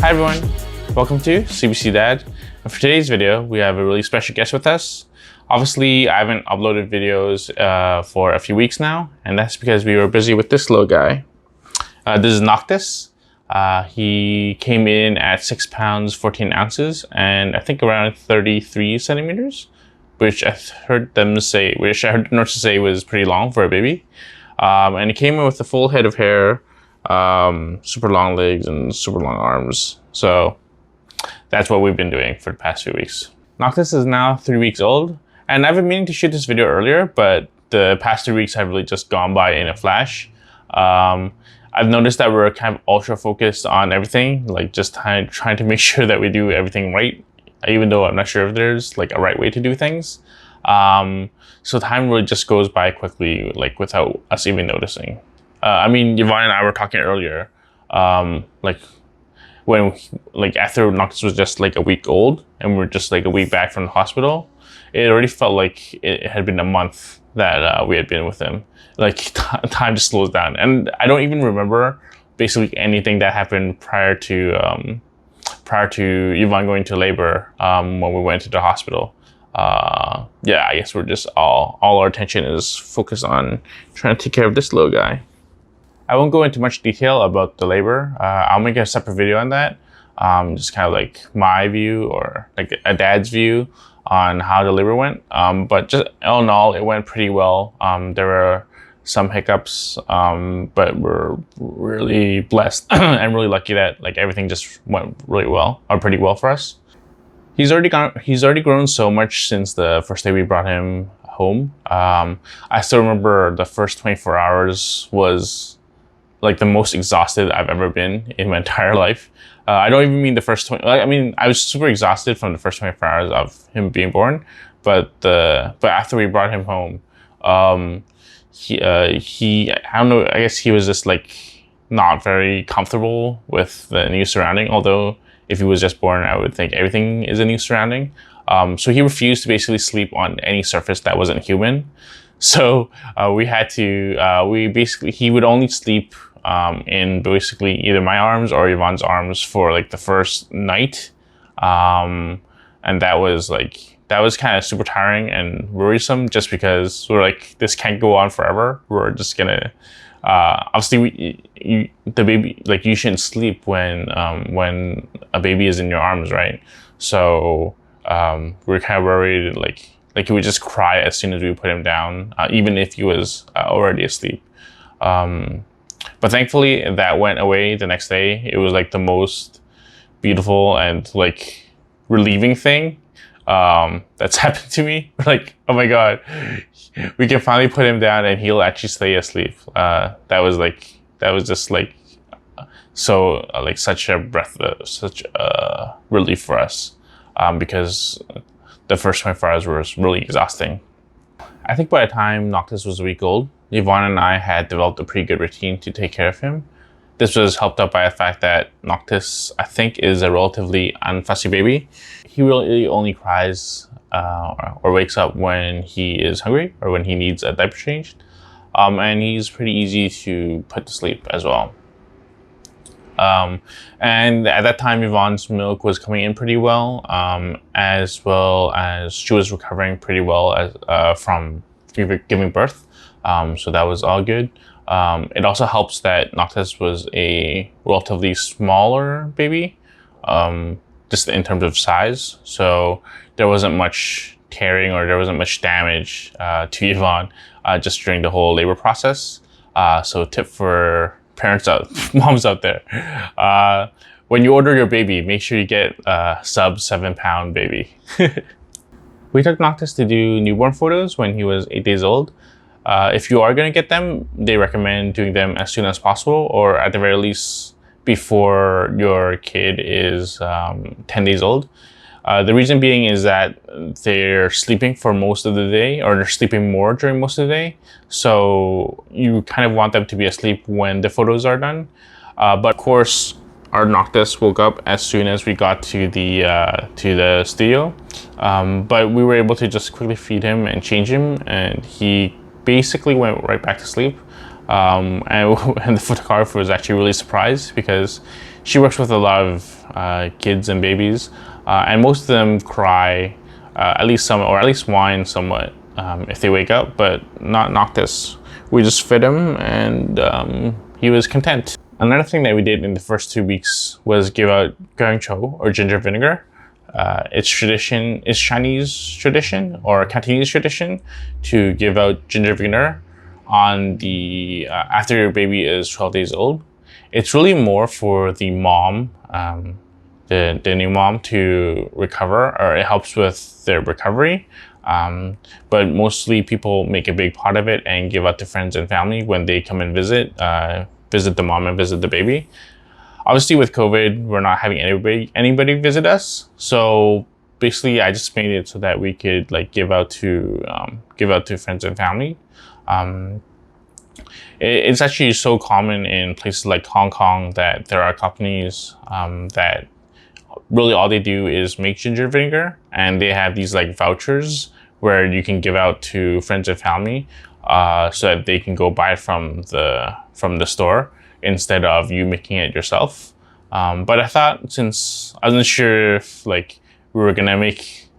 Hi everyone, welcome to CBC Dad. And for today's video, we have a really special guest with us. Obviously, I haven't uploaded videos for a few weeks now, and that's because we were busy with this little guy. This is Noctis. He came in at 6 pounds, 14 ounces, and I think around 33 centimeters, which I heard the nurses say was pretty long for a baby. And he came in with a full head of hair, super long legs and super long arms. So that's what we've been doing for the past few weeks. Noctis is now 3 weeks old, and I've been meaning to shoot this video earlier, but the past 3 weeks have really just gone by in a flash. I've noticed that we're kind of ultra focused on everything, like just trying to make sure that we do everything right, even though I'm not sure if there's like a right way to do things. So time really just goes by quickly, like without us even noticing. I mean, Yvonne and I were talking earlier, like after Noctis was just like a week old and we're just like a week back from the hospital, it already felt like it had been a month that we had been with him. Like time just slows down, and I don't even remember basically anything that happened prior to Yvonne going to labor when we went to the hospital. Yeah, I guess we're just all our attention is focused on trying to take care of this little guy. I won't go into much detail about the labor. I'll make a separate video on that. Just kind of like my view or like a dad's view on how the labor went. But just all in all, it went pretty well. There were some hiccups, but we're really blessed and really lucky that like everything just went really well, or pretty well for us. He's already grown so much since the first day we brought him home. I still remember the first 24 hours was like the most exhausted I've ever been in my entire life. I don't even mean the first 20, I mean, I was super exhausted from the first 24 hours of him being born, but after we brought him home, he, I don't know, I guess he was just like not very comfortable with the new surrounding, although if he was just born, I would think everything is a new surrounding. So he refused to basically sleep on any surface that wasn't human. So we had to, he would only sleep in basically either my arms or Yvonne's arms for like the first night. And that was kind of super tiring and worrisome, just because we're like, this can't go on forever. We're just gonna, obviously the baby, like you shouldn't sleep when a baby is in your arms, right? So we're kind of worried, like he would just cry as soon as we put him down, even if he was already asleep. But thankfully that went away the next day. It was like the most beautiful and like relieving thing that's happened to me. Like, oh my God, we can finally put him down and he'll actually stay asleep. That was just like so like such a relief for us, because the first 24 hours was really exhausting. I think by the time Noctis was a week old, Yvonne and I had developed a pretty good routine to take care of him. This was helped out by the fact that Noctis, I think, is a relatively unfussy baby. He really only cries or wakes up when he is hungry or when he needs a diaper changed. And he's pretty easy to put to sleep as well. And at that time, Yvonne's milk was coming in pretty well as she was recovering pretty well from giving birth. So that was all good. It also helps that Noctis was a relatively smaller baby, just in terms of size. So there wasn't much tearing or there wasn't much damage to Yvonne just during the whole labor process. So tip for moms out there, when you order your baby, make sure you get a sub 7 pound baby. We took Noctis to do newborn photos when he was 8 days old. If you are going to get them, they recommend doing them as soon as possible, or at the very least before your kid is 10 days old. The reason being is that they're sleeping for most of the day, or they're sleeping more during most of the day. So you kind of want them to be asleep when the photos are done. But of course, our Noctis woke up as soon as we got to the studio. But we were able to just quickly feed him and change him, and he basically went right back to sleep. And the photographer was actually really surprised because she works with a lot of kids and babies, and most of them cry, at least some, or at least whine somewhat if they wake up, but not Noctis. We just fed him, and he was content. Another thing that we did in the first 2 weeks was give out guangzhou, or ginger vinegar. It's Chinese tradition or Cantonese tradition to give out ginger vinegar on the after your baby is 12 days old. It's really more for the mom, the new mom, to recover, or it helps with their recovery. But mostly people make a big pot of it and give out to friends and family when they come and visit the mom and visit the baby. Obviously with COVID, we're not having anybody visit us. So basically I just made it so that we could like give out to friends and family. It's actually so common in places like Hong Kong that there are companies that really all they do is make ginger vinegar, and they have these like vouchers where you can give out to friends and family so that they can go buy it from the store instead of you making it yourself. But I thought, since I wasn't sure if like we were gonna make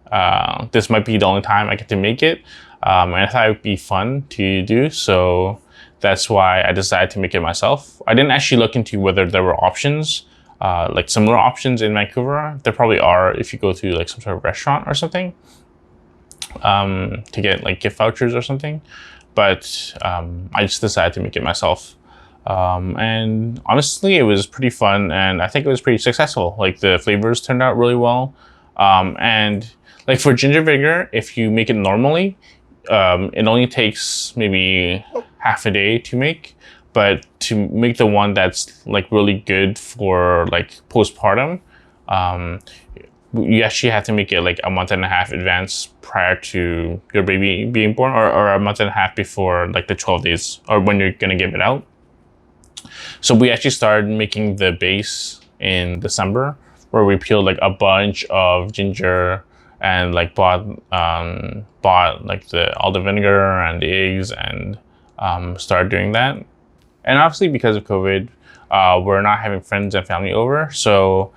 this might be the only time I get to make it, and I thought it would be fun to do, so that's why I decided to make it myself. I didn't actually look into whether there were options, like similar options in Vancouver. There probably are if you go to like some sort of restaurant or something, to get like gift vouchers or something. But I just decided to make it myself. And honestly, it was pretty fun, and I think it was pretty successful. Like the flavors turned out really well. And like for ginger vinegar, if you make it normally, it only takes maybe half a day to make. But to make the one that's like really good for like postpartum, you actually have to make it like a month and a half advance prior to your baby being born, or a month and a half before like the 12 days or when you're gonna give it out. So we actually started making the base in December, where we peeled like a bunch of ginger and like bought like all the vinegar and the eggs, and started doing that. And obviously because of COVID, we're not having friends and family over. So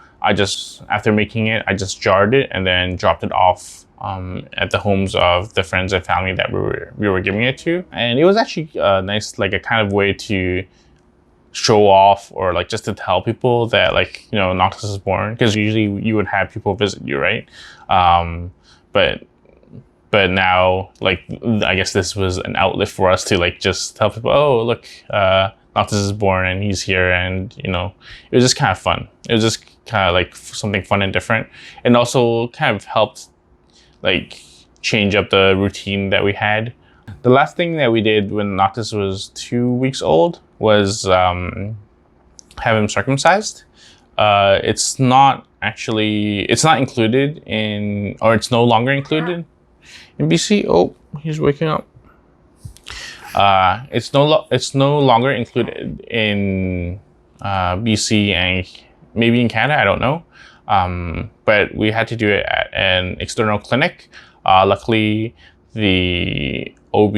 after making it, I just jarred it and then dropped it off at the homes of the friends and family that we were giving it to. And it was actually nice, like a kind of way to show off, or like just to tell people that like, you know, Noctis is born, because usually you would have people visit you, right? But now, like, I guess this was an outlet for us to like just tell people, oh, look, Noctis is born and he's here, and you know, it was just kind of fun. It was just kind of like something fun and different, and also kind of helped like change up the routine that we had. The last thing that we did when Noctis was 2 weeks old was have him circumcised. It's not included in, or it's no longer included in BC. Oh, he's waking up. It's no longer included in BC and maybe in Canada, I don't know. But we had to do it at an external clinic. Luckily, the OB,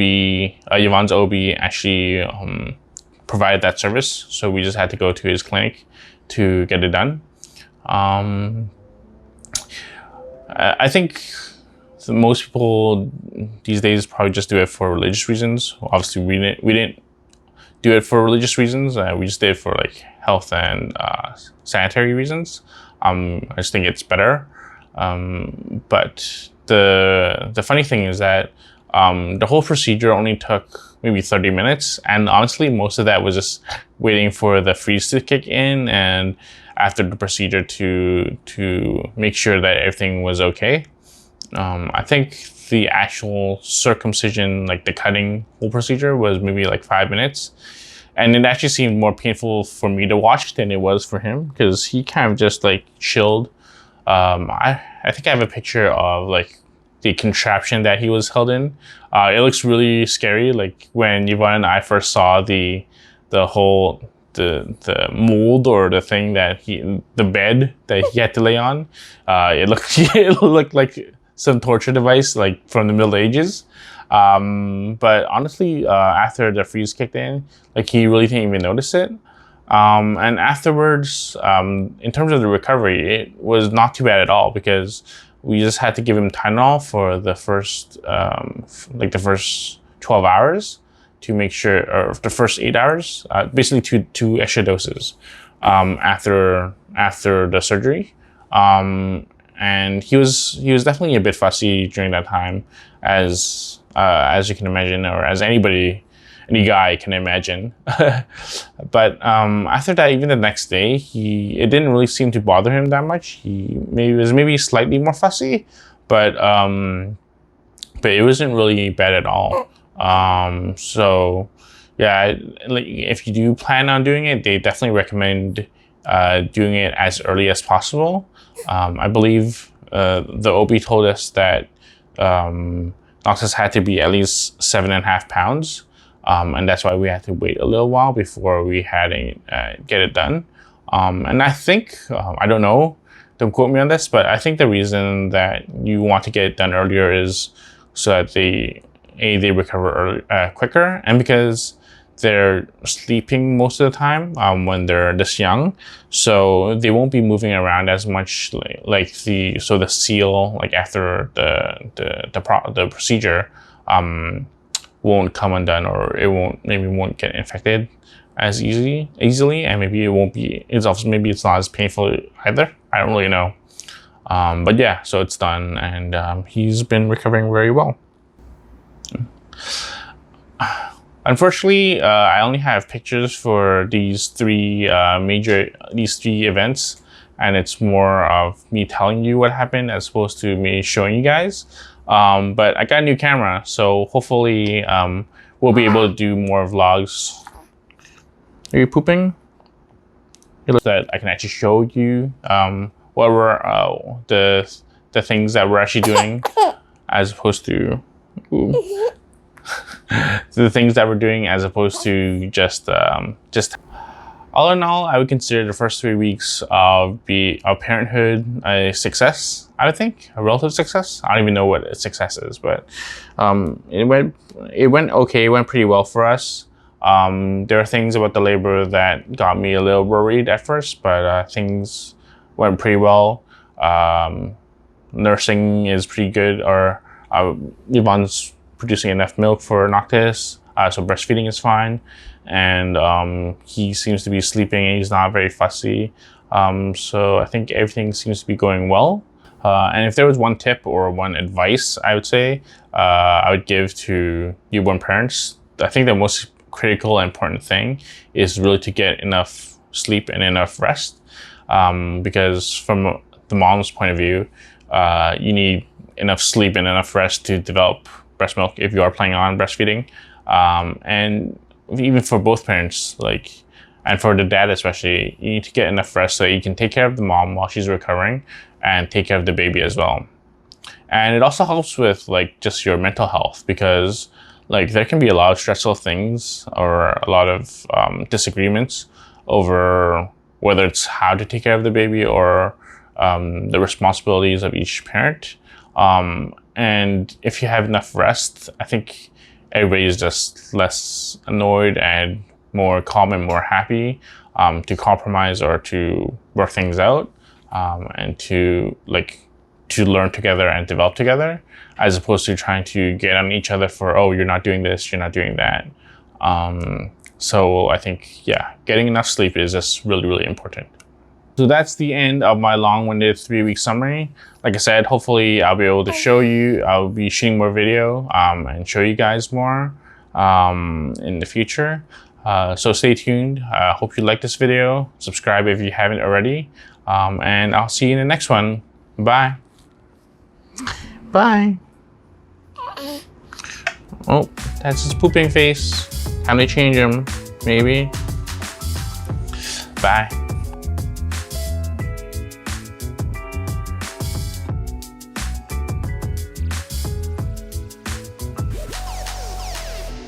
Yvonne's OB, actually provided that service, so we just had to go to his clinic to get it done. I think most people these days probably just do it for religious reasons. Obviously, we didn't do it for religious reasons. We just did it for like health and sanitary reasons. I just think it's better. But the funny thing is that the whole procedure only took maybe 30 minutes. And honestly, most of that was just waiting for the freeze to kick in, and after the procedure to make sure that everything was okay. I think the actual circumcision, like the cutting whole procedure, was maybe like 5 minutes. And it actually seemed more painful for me to watch than it was for him, because he kind of just like chilled. I think I have a picture of like the contraption that he was held in. It looks really scary. Like when Yvonne and I first saw the mold, or the thing that the bed that he had to lay on, it looked like some torture device like from the Middle Ages. But honestly, after the freeze kicked in, like he really didn't even notice it. And afterwards, in terms of the recovery, it was not too bad at all because we just had to give him Tylenol for the first, the first 12 hours to make sure, or the first 8 hours, basically two extra doses after the surgery. And he was definitely a bit fussy during that time, as you can imagine, or as any guy can imagine. But after that, even the next day, it didn't really seem to bother him that much. He was maybe slightly more fussy, but it wasn't really bad at all. So yeah, like if you do plan on doing it, they definitely recommend doing it as early as possible. I believe the OB told us that Noctis had to be at least 7.5 pounds. And that's why we had to wait a little while before we had to get it done. And I think, I don't know, don't quote me on this, but I think the reason that you want to get it done earlier is so that they recover quicker, and because they're sleeping most of the time when they're this young, so they won't be moving around as much. So the seal, like after the procedure, won't come undone, or it won't get infected as easily, and maybe it's not as painful either. I don't really know. But yeah, so it's done, and he's been recovering very well. Unfortunately, I only have pictures for these three events, and it's more of me telling you what happened as opposed to me showing you guys. But I got a new camera, so hopefully we'll be able to do more vlogs. Are you pooping? That I can actually show you what we're the things that we're actually doing, as opposed to the things that we're doing, as opposed to just. All in all, I would consider the first 3 weeks of parenthood a success. I would think a relative success. I don't even know what a success is, but it went okay. It went pretty well for us. There are things about the labor that got me a little worried at first, but things went pretty well. Nursing is pretty good, or Yvonne's producing enough milk for Noctis, so breastfeeding is fine. And he seems to be sleeping, and he's not very fussy. So I think everything seems to be going well. And if there was one tip or one advice I would say I would give to newborn parents, I think the most critical and important thing is really to get enough sleep and enough rest. Because from the mom's point of view, you need enough sleep and enough rest to develop breast milk if you are planning on breastfeeding. And even for both parents, and for the dad especially, you need to get enough rest so that you can take care of the mom while she's recovering and take care of the baby as well. And it also helps with just your mental health, because there can be a lot of stressful things or a lot of disagreements over whether it's how to take care of the baby or the responsibilities of each parent. And if you have enough rest, I think everybody is just less annoyed and more calm and more happy to compromise or to work things out, and to learn together and develop together, as opposed to trying to get on each other for, oh, you're not doing this, you're not doing that. So I think, yeah, getting enough sleep is just really, really important. So that's the end of my long-winded 3-week summary. Like I said, hopefully I'll be able to show you, I'll be shooting more video and show you guys more in the future. So stay tuned. Hope you like this video. Subscribe if you haven't already. And I'll see you in the next one. Bye. Bye. Oh, that's his pooping face. Time to change him, maybe. Bye.